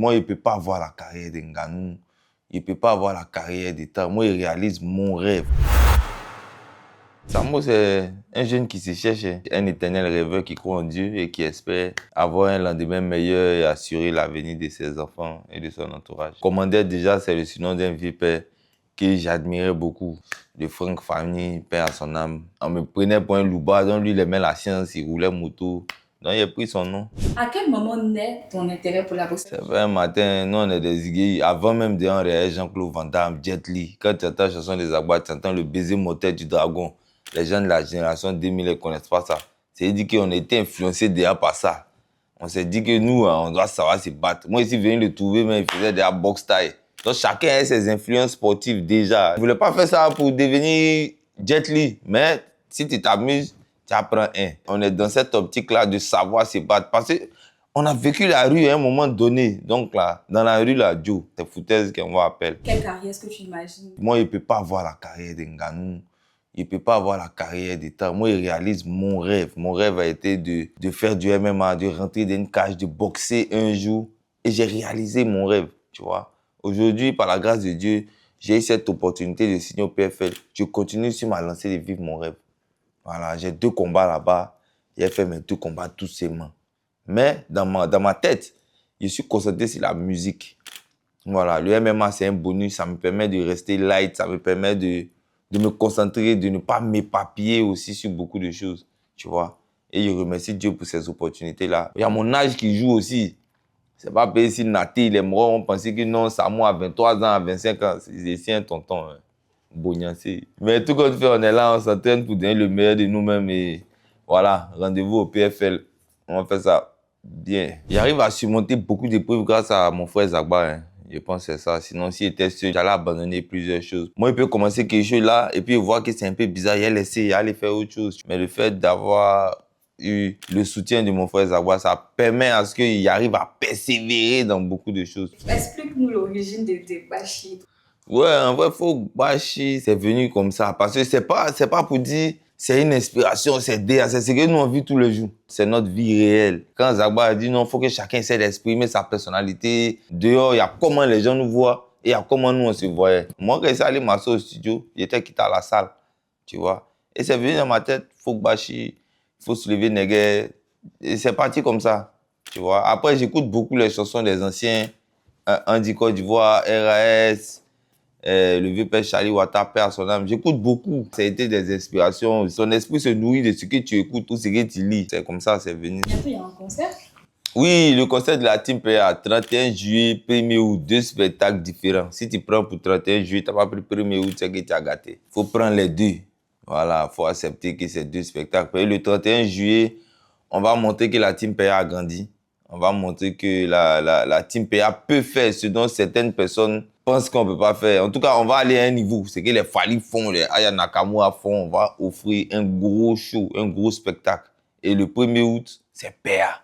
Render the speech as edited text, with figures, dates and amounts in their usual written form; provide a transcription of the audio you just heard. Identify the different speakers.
Speaker 1: Moi, il ne peut pas avoir la carrière d'Ngannou. Il ne peut pas avoir la carrière d'État. Moi, il réalise mon rêve. Samo, c'est un jeune qui se cherche, un éternel rêveur qui croit en Dieu et qui espère avoir un lendemain meilleur et assurer l'avenir de ses enfants et de son entourage. Commander déjà, c'est le surnom d'un vieux père que j'admirais beaucoup, de Franck Famille, père à son âme. On me prenait pour un louba, donc lui, il aimait la science, il roulait moto. Donc, il a pris son nom.
Speaker 2: À quel moment naît ton intérêt pour la boxe?
Speaker 1: C'est vrai, un matin, nous, on est des iguilles. Avant même de réel Jean-Claude Van Damme, Jet Li. Quand tu entends la chanson des Agbois, tu entends le baiser moteur du dragon. Les gens de la génération 2000 ne connaissent pas ça. C'est-à-dire qu'on a été influencés déjà par ça. On s'est dit que nous, on doit savoir se battre. Moi, ici, je viens le trouver, mais il faisait déjà boxe taille. Donc, chacun a ses influences sportives déjà. Je ne voulais pas faire ça pour devenir Jet Li. Mais si tu t'amuses, tu apprends un. On est dans cette optique-là de savoir se battre. Parce qu'on a vécu la rue à un moment donné. Donc là, dans la rue, là, Joe, c'est foutaise qu'on va appeler.
Speaker 2: Quelle carrière est-ce que tu imagines?
Speaker 1: Moi, il ne peut pas avoir la carrière d'Ngannou. Il ne peut pas avoir la carrière d'État. Moi, il réalise mon rêve. Mon rêve a été de faire du MMA, de rentrer dans une cage, de boxer un jour. Et j'ai réalisé mon rêve, tu vois. Aujourd'hui, par la grâce de Dieu, j'ai eu cette opportunité de signer au PFL. Je continue sur ma lancée de vivre mon rêve. Voilà, j'ai 2 combats là-bas. J'ai fait mes 2 combats tous ces mains. Mais dans ma tête, je suis concentré sur la musique. Voilà, le MMA, c'est un bonus. Ça me permet de rester light. Ça me permet de me concentrer, de ne pas m'éparpiller aussi sur beaucoup de choses, tu vois. Et je remercie Dieu pour ces opportunités-là. Il y a mon âge qui joue aussi. C'est pas parce que si Nati, il est mort, on pensait que non, Samo à 23 ans, à 25 ans, c'est un tonton, bognassé. Mais tout compte fait, on est là, on s'entraîne pour donner le meilleur de nous-mêmes et voilà, rendez-vous au PFL. On va faire ça bien. J'arrive à surmonter beaucoup d'épreuves grâce à mon frère Zagba, hein. Je pense que c'est ça. Sinon, s'il était seul, j'allais abandonner plusieurs choses. Moi, il peut commencer quelque chose là et puis voir que c'est un peu bizarre. Il a laissé, il allait faire autre chose. Mais le fait d'avoir eu le soutien de mon frère Zagba, ça permet à ce qu'il arrive à persévérer dans beaucoup de choses.
Speaker 2: Explique-nous l'origine de Bashi.
Speaker 1: Ouais, en vrai, faut Bashi, c'est venu comme ça. Parce que c'est pas pour dire c'est une inspiration, c'est ce que nous on vit tous les jours. C'est notre vie réelle. Quand Zagba a dit non, il faut que chacun essaie d'exprimer sa personnalité. Dehors, il y a comment les gens nous voient et il y a comment nous on se voyait. Moi, quand je suis allé m'asseoir au studio, j'étais quitté à la salle, tu vois. Et c'est venu dans ma tête, faut Bashi, il faut se lever néguer. Et c'est parti comme ça, tu vois. Après, j'écoute beaucoup les chansons des anciens. Andy Côte d'Ivoire, RAS, le vieux père Charlie Wata, père à son âme. J'écoute beaucoup. Ça a été des inspirations. Son esprit se nourrit de ce que tu écoutes, tout ce que tu lis. C'est comme ça, c'est venu.
Speaker 2: Bientôt, il y a un concert?
Speaker 1: Oui, le concert de la Team PA, 31 juillet, 1er août, 2 spectacles différents. Si tu prends pour 31 juillet, tu n'as pas pris 1er août, c'est que tu as gâté. Il faut prendre les 2. Voilà, il faut accepter que c'est 2 spectacles. Et le 31 juillet, on va montrer que la Team PA a grandi. On va montrer que la Team PA peut faire ce dont certaines personnes pensent qu'on ne peut pas faire. En tout cas, on va aller à un niveau. Ce que les Fali font, les Aya Nakamura font, on va offrir un gros show, un gros spectacle. Et le 1er août, c'est PA.